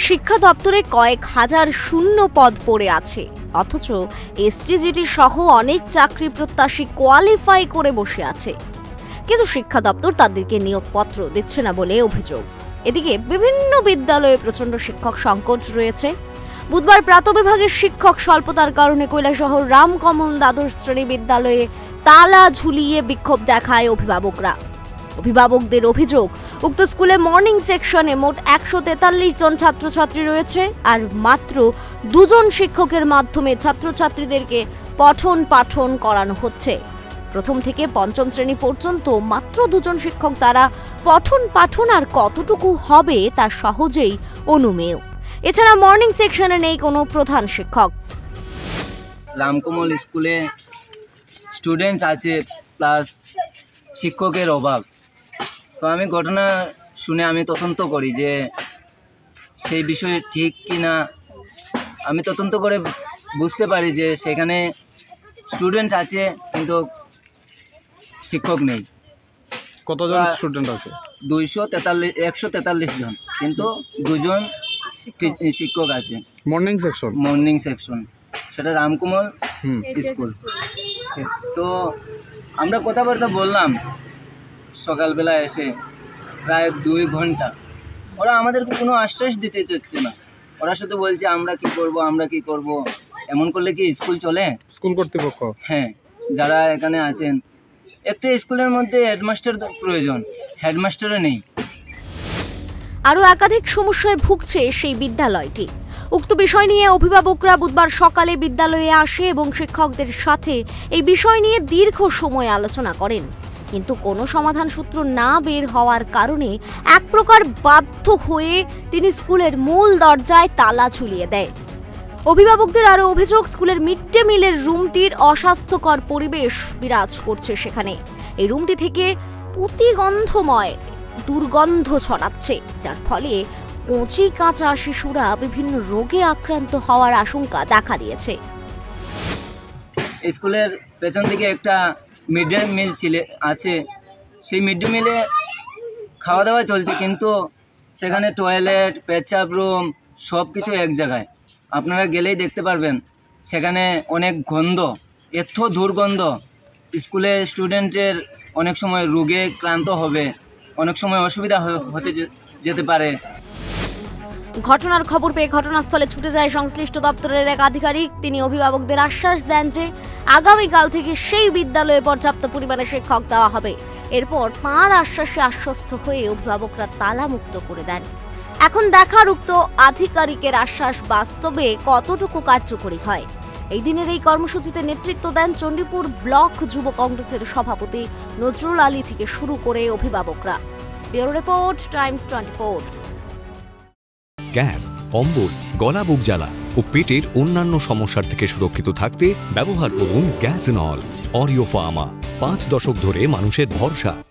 শিক্ষা দপ্তরে কয়েক হাজার শূন্য পদ পড়ে আছে, অথচ এসটিজিটি সহ অনেক চাকরি প্রত্যাশী কোয়ালিফাই করে বসে আছে, কিন্তু শিক্ষা দপ্তর তাদেরকে নিয়োগপত্র দিচ্ছে না বলে অভিযোগ। এদিকে বিভিন্ন বিদ্যালয়ে প্রচণ্ড শিক্ষক সংকট রয়েছে। বুধবার প্রাতঃবিভাগের শিক্ষক স্বল্পতার কারণে কৈলাসহর রামকমল দ্বাদশ শ্রেণী বিদ্যালয়ে তালা ঝুলিয়ে বিক্ষোভ দেখায় অভিভাবকরা। অভিভাবকদের অভিযোগ, উক্ত স্কুলে মর্নিং সেকশনে মোট 143 জন ছাত্রছাত্রী রয়েছে, আর মাত্র 2 জন শিক্ষকের মাধ্যমে ছাত্রছাত্রীদেরকে পঠন পাঠন করানো হচ্ছে। প্রথম থেকে পঞ্চম শ্রেণী পর্যন্ত মাত্র 2 জন শিক্ষক দ্বারা পঠন পাঠন আর কতটুকু হবে তা সহজেই অনুমেয়। এছাড়া মর্নিং সেকশনে নেই কোনো প্রধান শিক্ষক। রামকমল স্কুলে স্টুডেন্ট আছে প্লাস শিক্ষকের অভাব। তো আমি ঘটনা শুনে আমি তদন্ত করি যে সেই বিষয়ে ঠিক কি না। আমি তদন্ত করে বুঝতে পারি যে সেখানে স্টুডেন্ট আছে কিন্তু শিক্ষক নেই। কতজন স্টুডেন্ট আছে? 143 জন, কিন্তু 2 জন শিক্ষক আছে। মর্নিং সেকশন সেটা রামকমল স্কুল। তো আমরা কথাবার্তা বললাম সকালবেলা এসে প্রায় 2 ঘন্টা। ওরা আমাদেরকে কোনো আশ্বাস দিতে চাচ্ছে না। ওরা শুধু বলছে আমরা কি করব। এমন করলে কি স্কুল চলে? স্কুল কর্তৃপক্ষ, হ্যাঁ, যারা এখানে আছেন, একটা স্কুলের মধ্যে হেডমাস্টার প্রয়োজন, হেডমাস্টারও নেই। আরও একাধিক সমস্যায় ভুগছে সেই বিদ্যালয়টি। উক্ত বিষয় নিয়ে অভিভাবকরা বুধবার সকালে বিদ্যালয়ে আসে এবং শিক্ষকদের সাথে এই বিষয় নিয়ে দীর্ঘ সময় আলোচনা করেন, কিন্তু কোনো সমাধান সূত্র না বের হওয়ার কারণে এক প্রকার বাধ্য হয়ে তিনি স্কুলের মূল দরজায় তালা ঝুলিয়ে দেয়। অভিভাবকদের আরও অভিযোগ, স্কুলের মিড ডে মিলের রুমটির অস্বাস্থ্যকর পরিবেশ বিরাজ করছে সেখানে। এই রুমটি থেকে পুঁতিগন্ধময় দুর্গন্ধ ছড়াচ্ছে, যার ফলে কচি কাঁচা শিশুরা বিভিন্ন রোগে আক্রান্ত হওয়ার আশঙ্কা দেখা দিয়েছে। স্কুলের পেছন দিকে একটা মিড ডে মিল আছে। সেই মিড ডে মিলে খাওয়া দাওয়া চলছে, কিন্তু সেখানে টয়লেট, পেচ্ছাপ রুম সব কিছু এক জায়গায়। আপনারা গেলেই দেখতে পারবেন সেখানে অনেক গন্ধ, এত দুর্গন্ধ। স্কুলে স্টুডেন্টের অনেক সময় রোগে ক্লান্ত হবে, অনেক সময় অসুবিধা হতে যেতে পারে। ঘটনার খবর পেয়ে ঘটনাস্থলে ছুটে যায় সংশ্লিষ্ট দপ্তরের এক আধিকারিক। তিনি অভিভাবকদের আশ্বাস দেন যে আগামীকাল থেকে সেই বিদ্যালয়ে পর্যাপ্ত পরিমাণে শিক্ষক দেওয়া হবে। এরপর তাঁর আশ্বাসে আশ্বস্ত হয়ে অভিভাবকরা তালা মুক্ত করে দেন। এখন দেখার উক্ত আধিকারিকের আশ্বাস বাস্তবে কতটুকু কার্যকরী হয়। এই দিনের এই কর্মসূচিতে নেতৃত্ব দেন চণ্ডীপুর ব্লক যুব কংগ্রেসের সভাপতি নজরুল আলী থেকে শুরু করে অভিভাবকরা। Bureau report, Times 24। গ্যাস, অম্বল, গলা বুক জ্বালা ও পেটের অন্যান্য সমস্যার থেকে সুরক্ষিত থাকতে ব্যবহার করুন গ্যাসনল। অরিও ফার্মা, 5 দশক ধরে মানুষের ভরসা।